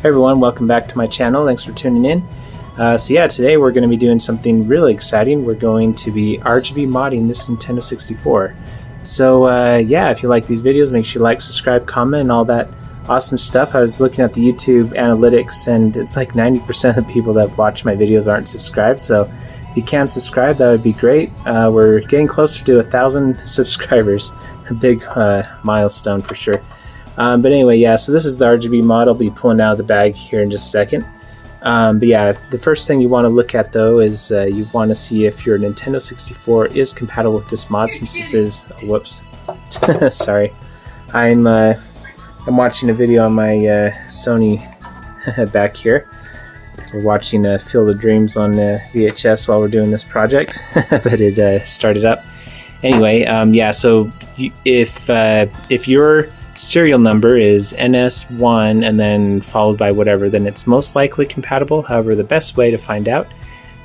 Hey everyone, welcome back to my channel. Thanks for tuning in. So yeah, today we're going to be doing something really exciting. We're going to be RGB modding this Nintendo 64. So yeah, if you like these videos, make sure you like, subscribe, comment, and all that awesome stuff. I was looking at the YouTube analytics, and it's like 90% of the people that watch my videos aren't subscribed. So if you can subscribe, that would be great. We're getting closer to 1,000 subscribers. A big milestone for sure. But anyway, yeah, so this is the RGB mod. I'll be pulling out of the bag here in just a second. But yeah, the first thing you want to look at though is you want to see if your Nintendo 64 is compatible with this mod, since this is, whoops, sorry. I'm watching a video on my Sony back here. We're watching Field of Dreams on VHS while we're doing this project, but it started up. Anyway, yeah, so if your serial number is NS1 and then followed by whatever, then it's most likely compatible. However, the best way to find out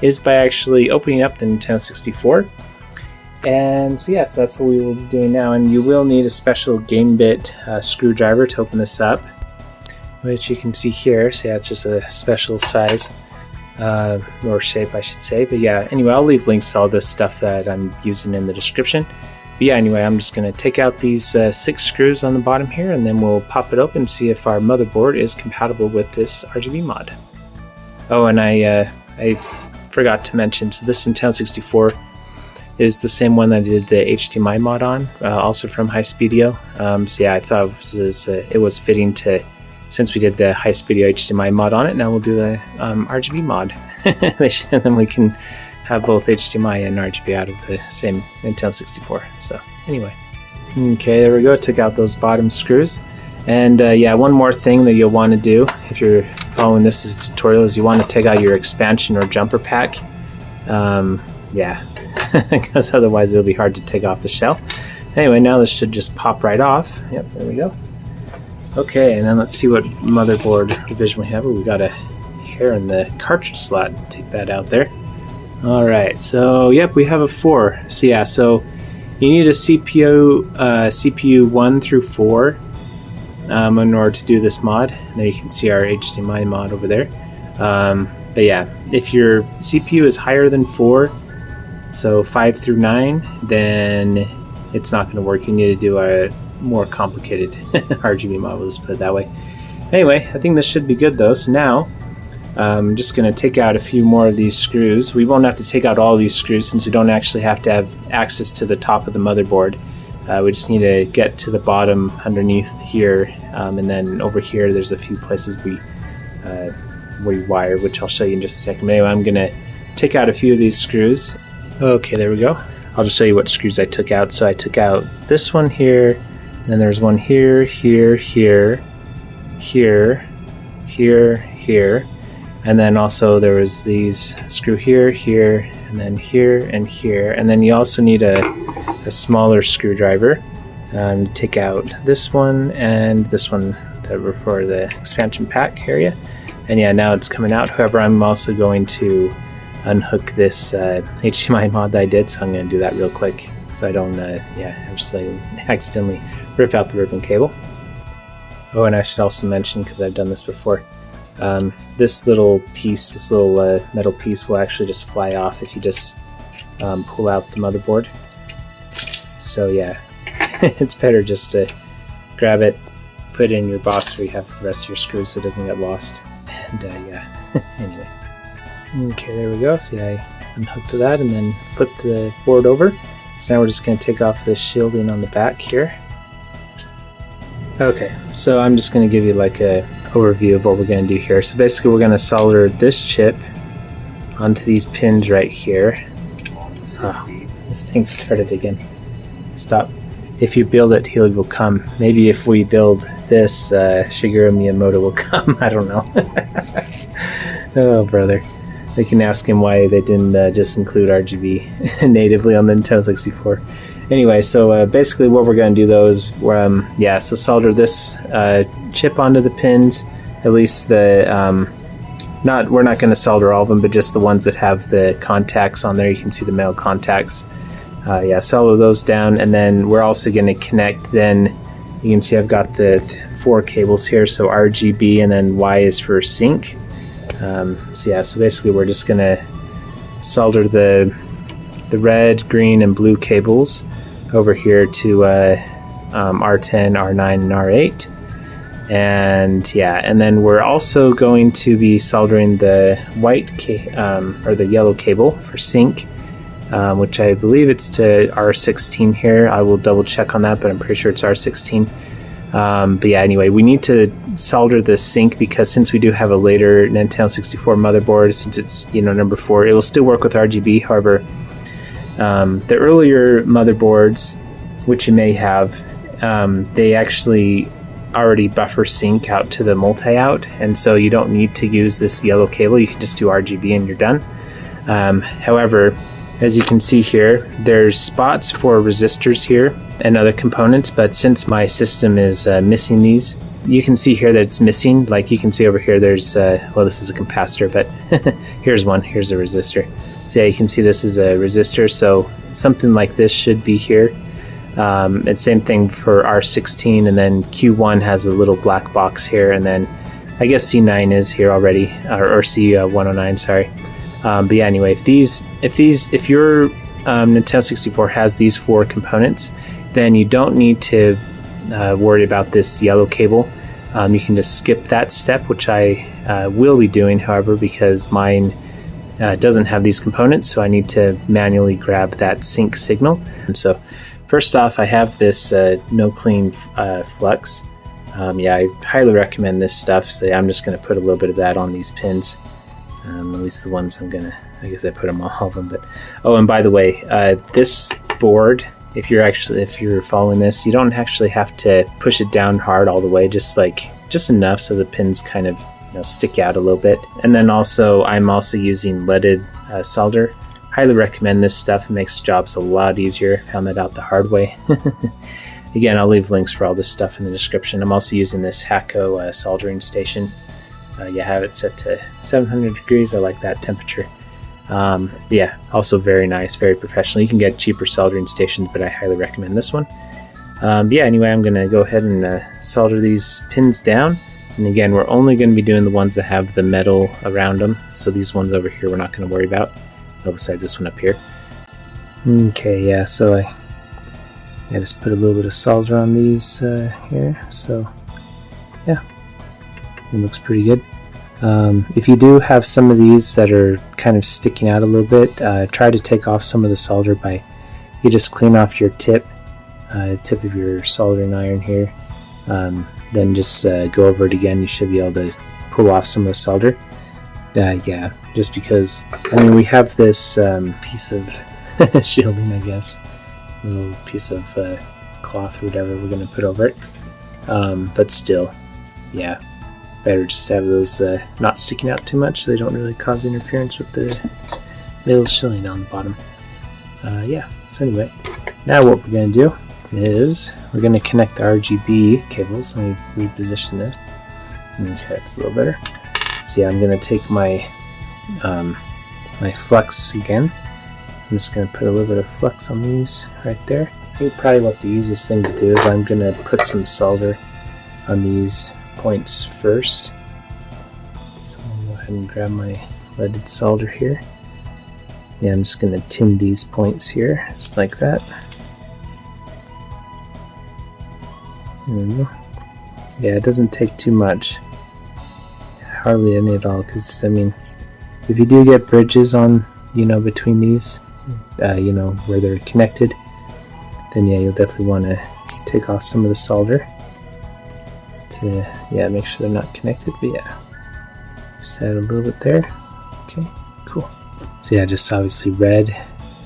is by actually opening up the Nintendo 64. And so yes, that's what we will be doing now. And you will need a special Gamebit screwdriver to open this up, which you can see here. So yeah, it's just a special size, or shape I should say. But yeah, anyway, I'll leave links to all this stuff that I'm using in the description. But yeah, anyway, I'm just going to take out these 6 screws on the bottom here, and then we'll pop it open and see if our motherboard is compatible with this RGB mod. Oh, and I forgot to mention, so this Nintendo 64 is the same one that I did the HDMI mod on, also from Hispeedido. So yeah, I thought it was fitting to, since we did the Hispeedido HDMI mod on it, now we'll do the RGB mod. And then we can have both HDMI and RGB out of the same Nintendo 64. So anyway, okay, there we go. Took out those bottom screws. And yeah, one more thing that you'll want to do if you're following this as a tutorial is you want to take out your expansion or jumper pack. Yeah, because otherwise it'll be hard to take off the shell. Anyway, now this should just pop right off. Yep, there we go. Okay, and then let's see what motherboard division we have. Oh, we got a hair in the cartridge slot. Take that out there. Alright, so yep, we have a 4. So yeah, so you need a CPU 1 through 4 in order to do this mod. And there you can see our HDMI mod over there. But yeah, if your CPU is higher than 4, so 5 through 9, then it's not going to work. You need to do a more complicated RGB mod, we'll just put it that way. Anyway, I think this should be good though. So now I'm just going to take out a few more of these screws. We won't have to take out all these screws since we don't actually have to have access to the top of the motherboard. We just need to get to the bottom underneath here, and then over here there's a few places we wire, which I'll show you in just a second. But anyway, I'm going to take out a few of these screws. Okay, there we go. I'll just show you what screws I took out. So I took out this one here, and then there's one here, here, here, here, here, here. And then also there was these screw here, here, and then here, and here. And then you also need a smaller screwdriver to take out this one and this one that were for the expansion pack area. And yeah, now it's coming out. However, I'm also going to unhook this HDMI mod that I did, so I'm going to do that real quick so I don't, yeah, just like accidentally rip out the ribbon cable. Oh, and I should also mention, because I've done this before, this little piece, this little metal piece will actually just fly off if you just pull out the motherboard. So yeah, it's better just to grab it, put it in your box where you have the rest of your screws so it doesn't get lost. And yeah, anyway. Okay, there we go. So yeah, I unhooked that and then flipped the board over. So now we're just going to take off the shielding on the back here. Okay, so I'm just going to give you like a overview of what we're going to do here. So basically we're going to solder this chip onto these pins right here. Oh, this thing started again. Stop. If you build it, he will come. Maybe if we build this, Shigeru Miyamoto will come. I don't know. Oh, brother. They can ask him why they didn't just include RGB natively on the Nintendo 64. Anyway, so basically what we're going to do though is, yeah, so solder this chip onto the pins, at least the, we're not going to solder all of them, but just the ones that have the contacts on there. You can see the metal contacts. Yeah, solder those down, and then we're also going to connect, then you can see I've got the 4 cables here, so RGB and then Y is for sync. So yeah, so basically we're just gonna solder the red, green, and blue cables over here to R10, R9, and R8. And yeah, and then we're also going to be soldering the white or the yellow cable for sync, which I believe it's to R16 here. I will double check on that, but I'm pretty sure it's R16. But yeah, anyway, we need to solder the sync because since we do have a later Nintendo 64 motherboard, since it's, you know, number 4, it will still work with RGB. However, the earlier motherboards, which you may have, they actually already buffer sync out to the multi-out, and so you don't need to use this yellow cable. You can just do RGB and you're done. However, as you can see here, there's spots for resistors here and other components, but since my system is missing these, you can see here that it's missing. Like you can see over here, there's well, this is a capacitor, but here's one. Here's a resistor. So yeah, you can see this is a resistor, so something like this should be here. And same thing for R16, and then Q1 has a little black box here, and then I guess C9 is here already, or C109, sorry. But yeah, anyway, if your Nintendo 64 has these 4 components, then you don't need to worry about this yellow cable. You can just skip that step, which I will be doing, however, because mine doesn't have these components, so I need to manually grab that sync signal. And so first off, I have this no clean Flux. Yeah, I highly recommend this stuff, so yeah, I'm just going to put a little bit of that on these pins. At least the ones I'm gonna, I guess I put them all of them, but oh, and by the way, this board, if you're following this, you don't actually have to push it down hard all the way, just enough so the pins kind of, you know, stick out a little bit. And then also, I'm also using leaded solder. Highly recommend this stuff. It makes jobs a lot easier. Found that out the hard way. Again, I'll leave links for all this stuff in the description. I'm also using this ACTO soldering station. You have it set to 700 degrees. I like that temperature. Yeah, also very nice, very professional. You can get cheaper soldering stations, but I highly recommend this one. Yeah, anyway, I'm going to go ahead and solder these pins down. And again, we're only going to be doing the ones that have the metal around them. So these ones over here we're not going to worry about. Oh, besides this one up here. Okay, yeah, so I just put a little bit of solder on these here. So yeah, it looks pretty good. If you do have some of these that are kind of sticking out a little bit, try to take off some of the solder by, you just clean off your tip of your soldering iron here. Then just go over it again. You should be able to pull off some of the solder. Yeah, just because, I mean, we have this piece of shielding, I guess, a little piece of cloth or whatever we're going to put over it. But still, yeah, better just to have those not sticking out too much so they don't really cause interference with the little shielding on the bottom. Yeah, so anyway, now what we're going to do is we're going to connect the RGB cables. Let me reposition this. Okay, it's a little better. So yeah, I'm going to take my my Flux again. I'm just going to put a little bit of Flux on these right there. I think probably what the easiest thing to do is I'm going to put some solder on these points first. So I'm going to go ahead and grab my leaded solder here. Yeah, I'm just going to tin these points here, just like that. Yeah, it doesn't take too much. Hardly any at all, because I mean, if you do get bridges on, you know, between these, you know, where they're connected, then yeah, you'll definitely want to take off some of the solder to, yeah, make sure they're not connected. But yeah, just add a little bit there. Okay, cool. So yeah, just obviously red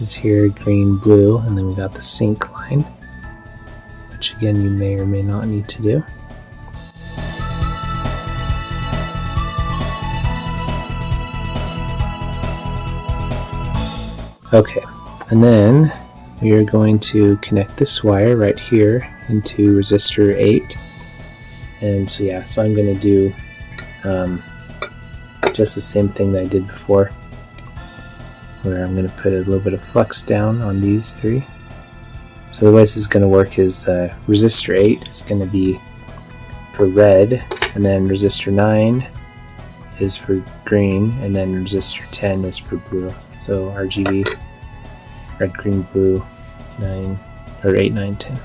is here, green, blue, and then we got the sync line, which again you may or may not need to do. Okay, and then we are going to connect this wire right here into resistor 8. And so yeah, so I'm going to do just the same thing that I did before, where I'm going to put a little bit of flux down on these 3. So the way this is going to work is resistor 8 is going to be for red, and then resistor 9 is for green, and then resistor 10 is for blue. So RGB, red, green, blue, 9 or 8, 9, 10.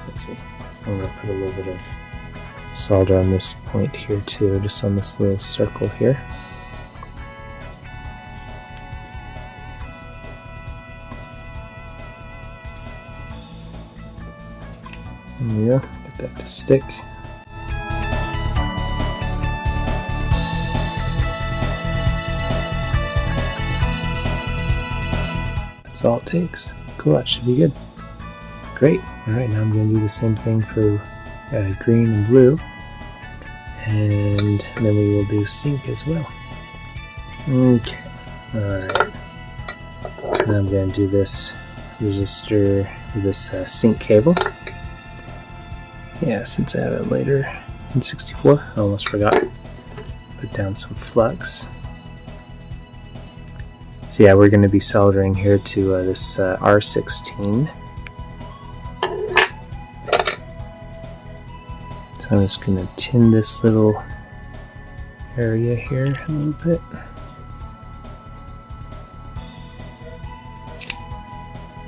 Let's see. I'm going to put a little bit of solder on this point here too, just on this little circle here. There we go. Get that to stick. That's all it takes. Cool, that should be good. Great. Alright, now I'm going to do the same thing for green and blue. And then we will do sync as well. Okay. Alright. So now I'm going to do this resistor, this sync cable. Yeah, since I have it later in 64, I almost forgot. Put down some flux. So yeah, we're going to be soldering here to this R16. So I'm just going to tin this little area here a little bit.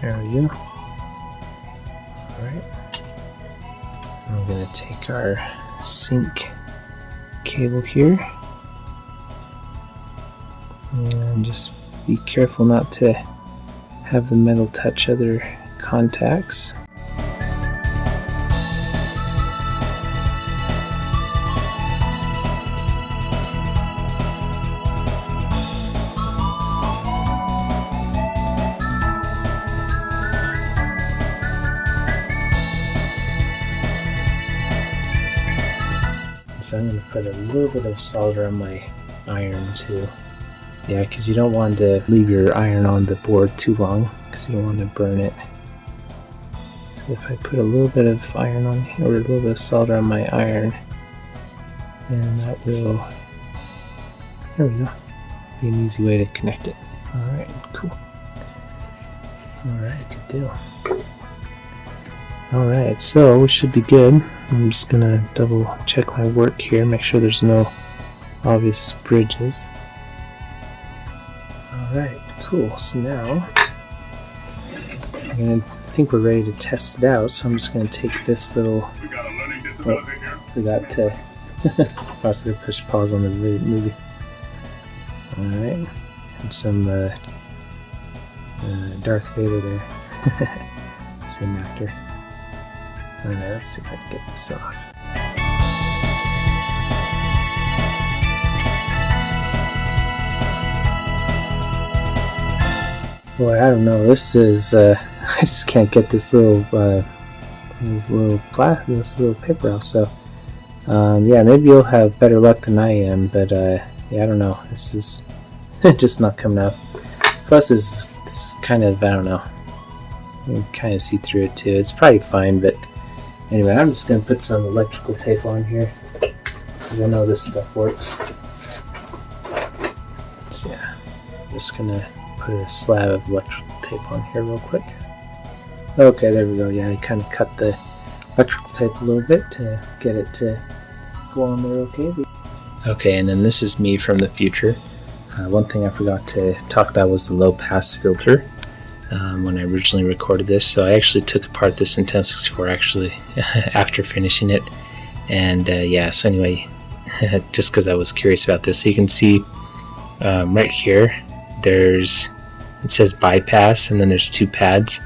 There we go. Alright. I'm going to take our sync cable here and just be careful not to have the metal touch other contacts. So I'm going to put a little bit of solder on my iron too. Yeah, because you don't want to leave your iron on the board too long, because you don't want to burn it. So if I put a little bit of iron on, or a little bit of solder on my iron, then that will, there we go, be an easy way to connect it. Alright, cool. Alright, good deal. Alright, so we should be good. I'm just going to double check my work here, make sure there's no obvious bridges. Alright, cool. So now I think we're ready to test it out, so I'm just going to take this little... forgot to... I was going to push pause on the movie. Alright, and some Darth Vader there. Same actor. Alright, let's see if I can get this off. Boy, I don't know. This is I just can't get this little paper off. So yeah, maybe you'll have better luck than I am. But yeah, I don't know. This is just not coming out. Plus, it's kind of, I don't know. You can kind of see through it too. It's probably fine, but anyway, I'm just gonna put some electrical tape on here because I know this stuff works. So yeah, I'm just gonna put a slab of electrical tape on here real quick. Okay, there we go. Yeah, I kind of cut the electrical tape a little bit to get it to go on there okay. Okay, and then this is me from the future. One thing I forgot to talk about was the low pass filter when I originally recorded this. So I actually took apart this Nintendo 64 actually after finishing it. And yeah, so anyway, just because I was curious about this, so you can see right here, it says bypass, and then there's two pads.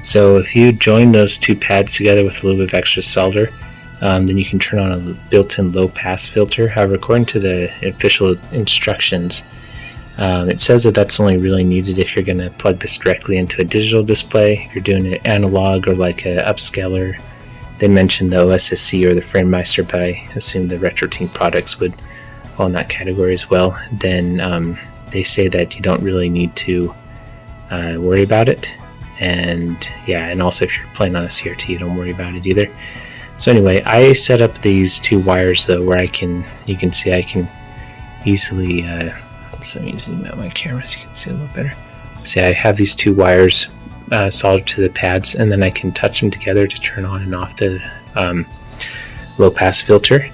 So if you join those two pads together with a little bit of extra solder, then you can turn on a built-in low pass filter. However, according to the official instructions, it says that that's only really needed if you're going to plug this directly into a digital display. If you're doing it analog or like a upscaler, they mentioned the OSSC or the FrameMeister, but I assume the RetroTink products would fall in that category as well. Then they say that you don't really need to worry about it. And yeah, and also if you're playing on a CRT, don't worry about it either. So anyway, I set up these two wires though, where you can see I can easily let me zoom out my camera so you can see a little better. See, I have these two wires soldered to the pads, and then I can touch them together to turn on and off the low pass filter.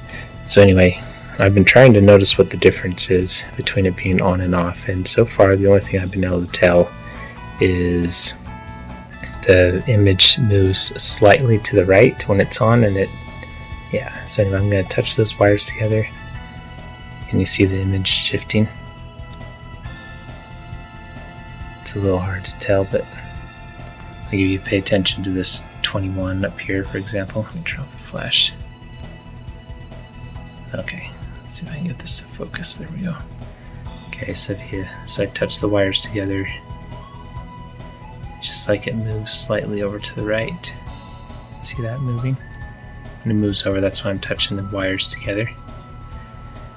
So anyway, I've been trying to notice what the difference is between it being on and off, and so far the only thing I've been able to tell is the image moves slightly to the right when it's on, and so anyway, I'm going to touch those wires together. Can you see the image shifting? It's a little hard to tell, but I'll give you pay attention to this 21 up here, for example. Let me turn off the flash. Okay, let's see if I can get this to focus. There we go. Okay, so I touch the wires together, just like it moves slightly over to the right. See that moving? When it moves over, that's why I'm touching the wires together.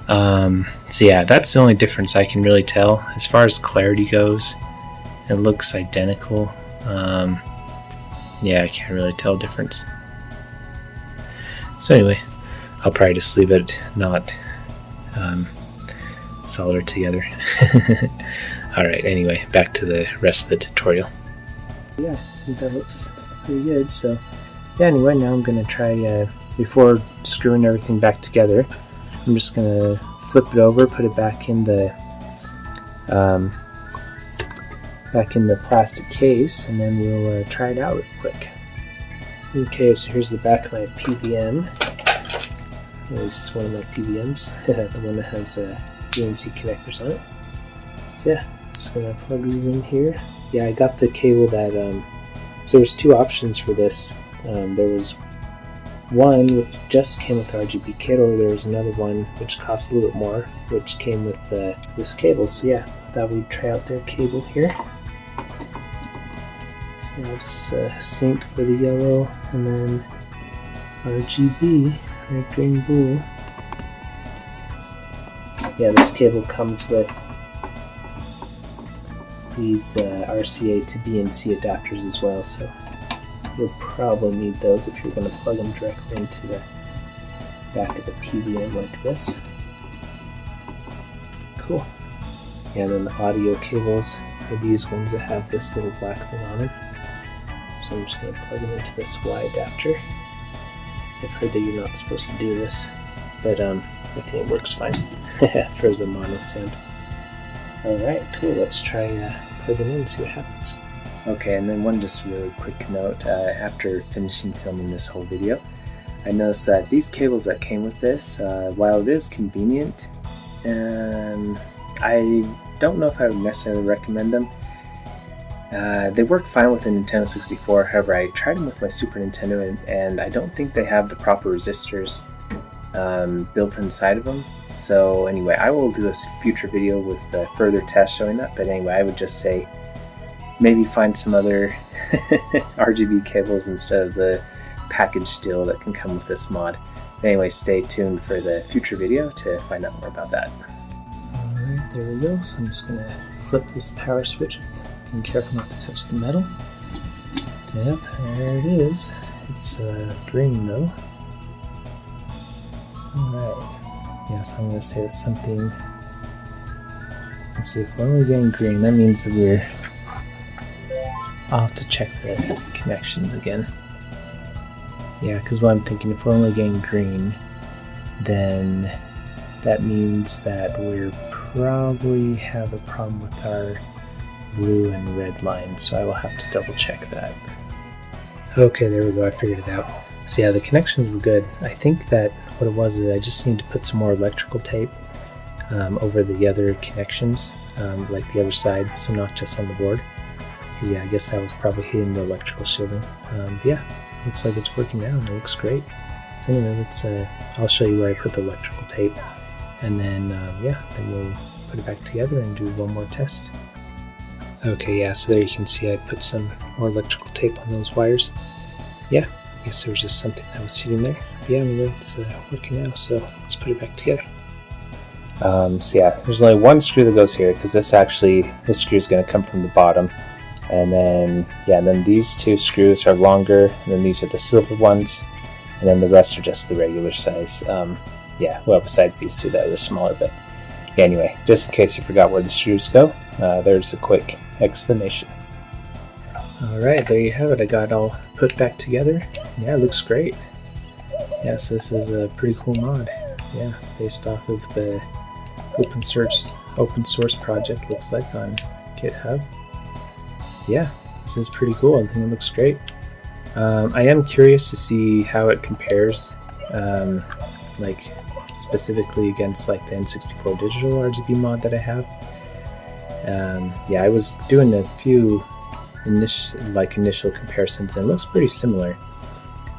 So yeah, that's the only difference I can really tell. As far as clarity goes, it looks identical. Yeah, I can't really tell a difference. So anyway, I'll probably just leave it not solder together. Alright, anyway, back to the rest of the tutorial. Yeah, I think that looks pretty good. So yeah, anyway, now I'm going to try, before screwing everything back together, I'm just going to flip it over, put it back in the plastic case, and then we'll try it out real quick. Okay, so here's the back of my PVM. At least one of my PVMs, the one that has BNC connectors on it. So yeah, just gonna plug these in here. Yeah, I got the cable that, so there was two options for this. There was one which just came with the RGB kit, or there was another one which cost a little bit more, which came with this cable. So yeah, thought we'd try out their cable here. So I'll just sync for the yellow, and then RGB, red, green, blue. Yeah, this cable comes with these RCA to BNC adapters as well, so you'll probably need those if you're going to plug them directly into the back of the PVM like this. Cool. Yeah, and then the audio cables are these ones that have this little black thing on them. So I'm just going to plug them into this Y adapter. I've heard that you're not supposed to do this, but I think it works fine for the mono sound. Alright, cool. Let's try plugging in and see what happens. Okay, and then one just really quick note. After finishing filming this whole video, I noticed that these cables that came with this, while it is convenient, I don't know if I would necessarily recommend them. They work fine with the Nintendo 64, however I tried them with my Super Nintendo, and I don't think they have the proper resistors built inside of them. So anyway, I will do a future video with further tests showing that, but anyway, I would just say maybe find some other RGB cables instead of the package steel that can come with this mod. Anyway, stay tuned for the future video to find out more about that. Alright, there we go. So I'm just going to flip this power switch, being careful not to touch the metal. Yep, there it is. It's green though. Alright. Yeah, so I'm going to say it's something. Let's see, if we're only getting green, that means that we're. I'll have to check the connections again. Yeah, because what I'm thinking, if we're only getting green, then that means that we're probably have a problem with our blue and red lines, so I will have to double check that. Okay, there we go, I figured it out. So yeah, the connections were good. I think that what it was is I just need to put some more electrical tape over the other connections, like the other side, so not just on the board. Because yeah, I guess that was probably hitting the electrical shielding. But yeah, looks like it's working now and it looks great. So anyway, let's I'll show you where I put the electrical tape, and then yeah, then we'll put it back together and do one more test. Okay, yeah, so there you can see I put some more electrical tape on those wires. Yeah, I guess there was just something that was sitting there. But yeah, anyway, it's working now, so let's put it back together. So yeah, there's only one screw that goes here, because this screw is going to come from the bottom. And then, yeah, then these two screws are longer, and then these are the silver ones, and then the rest are just the regular size. Yeah, well, besides these two that are smaller, but yeah, anyway, just in case you forgot where the screws go, there's a quick explanation. Alright, there you have it. I got it all put back together. Yeah, it looks great. Yeah, so this is a pretty cool mod. Yeah, based off of the open source project, looks like, on GitHub. Yeah, this is pretty cool. I think it looks great. I am curious to see how it compares, like specifically against like the N64 digital RGB mod that I have. Yeah, I was doing a few initial comparisons, and it looks pretty similar.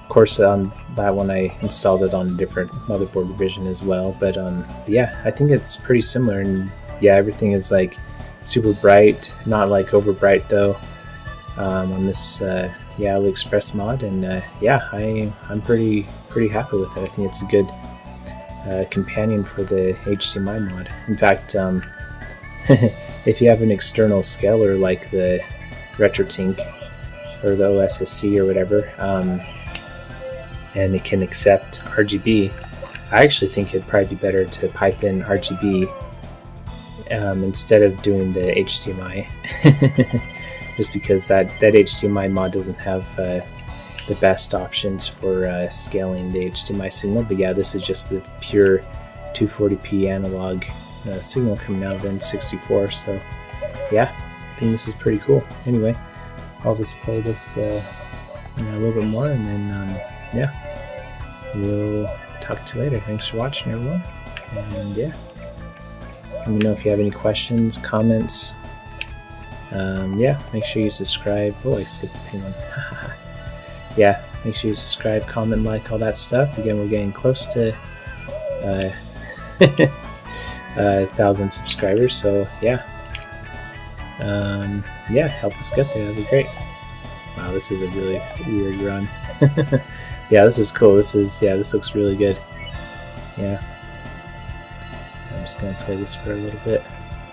Of course, on that one I installed it on a different motherboard division as well, but yeah, I think it's pretty similar. And yeah, everything is like super bright, not like over bright though, on this yeah, AliExpress mod. And yeah, I'm pretty happy with it. I think it's a good companion for the HDMI mod. In fact, if you have an external scaler like the RetroTink or the OSSC or whatever, and it can accept RGB, I actually think it'd probably be better to pipe in RGB instead of doing the HDMI, just because that HDMI mod doesn't have the best options for scaling the HDMI signal. But yeah, this is just the pure 240p analog signal coming out of the N64. So yeah, I think this is pretty cool. Anyway, I'll just play this a little bit more, and then yeah, we'll talk to you later. Thanks for watching, everyone, and yeah, let me know if you have any questions, comments. Yeah, make sure you subscribe. Oh, I skipped the pin one. Yeah, make sure you subscribe, comment, like, all that stuff. Again, we're getting close to 1,000 subscribers, so yeah, yeah, help us get there. That'd be great. Wow, this is a really weird run. Yeah, this is cool. This looks really good. Yeah, I'm just gonna play this for a little bit,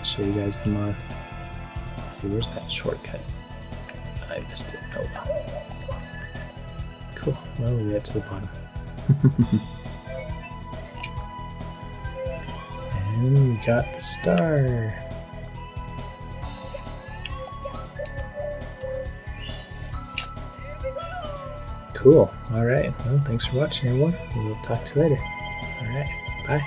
show you guys the mod. Let's see, where's that shortcut? I missed it. Oh well. Cool. Well, we get to the bottom. And we got the star. Cool. Alright. Well, thanks for watching, everyone. We'll talk to you later. Alright. Bye.